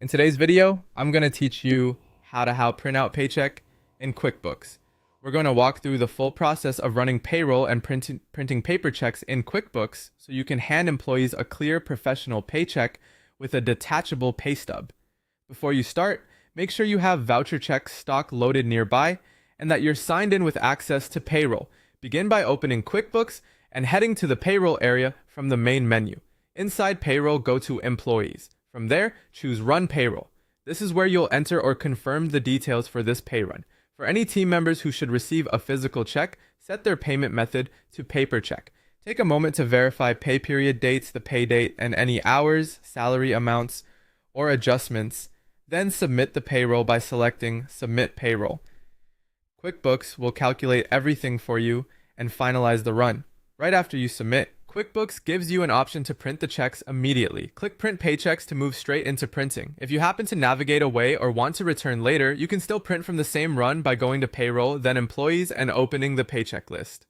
In today's video, I'm going to teach you how print out Paycheck in QuickBooks. We're going to walk through the full process of running payroll and printing paper checks in QuickBooks so you can hand employees a clear professional paycheck with a detachable pay stub. Before you start, make sure you have voucher check stock loaded nearby and that you're signed in with access to payroll. Begin by opening QuickBooks and heading to the payroll area from the main menu. Inside payroll, go to employees. From there, choose Run Payroll. This is where you'll enter or confirm the details for this pay run. For any team members who should receive a physical check, set their payment method to paper check. Take a moment to verify pay period dates, the pay date, and any hours, salary amounts, or adjustments. Then submit the payroll by selecting Submit Payroll. QuickBooks will calculate everything for you and finalize the run. Right after you submit, QuickBooks gives you an option to print the checks immediately. Click Print Paychecks to move straight into printing. If you happen to navigate away or want to return later, you can still print from the same run by going to Payroll, then Employees, and opening the paycheck list.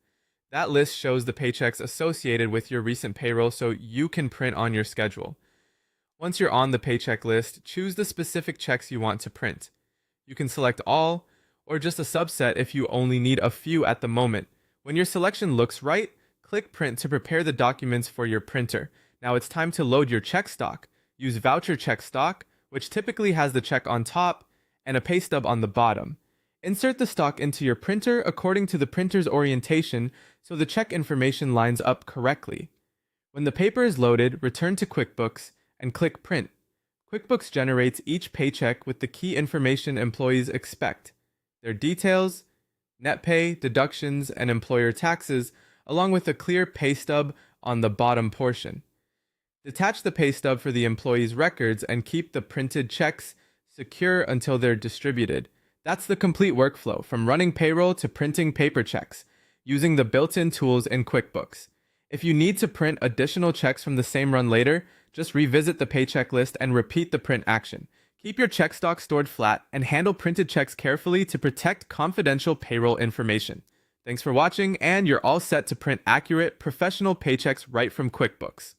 That list shows the paychecks associated with your recent payroll so you can print on your schedule. Once you're on the paycheck list, choose the specific checks you want to print. You can select all, or just a subset if you only need a few at the moment. When your selection looks right, click Print to prepare the documents for your printer. Now it's time to load your check stock. Use voucher check stock, which typically has the check on top and a pay stub on the bottom. Insert the stock into your printer according to the printer's orientation so the check information lines up correctly. When the paper is loaded, return to QuickBooks and click Print. QuickBooks generates each paycheck with the key information employees expect: their details, net pay, deductions, and employer taxes, along with a clear pay stub on the bottom portion. Detach the pay stub for the employee's records and keep the printed checks secure until they're distributed. That's the complete workflow, from running payroll to printing paper checks, using the built-in tools in QuickBooks. If you need to print additional checks from the same run later, just revisit the paycheck list and repeat the print action. Keep your check stock stored flat and handle printed checks carefully to protect confidential payroll information. Thanks for watching, and you're all set to print accurate, professional paychecks right from QuickBooks.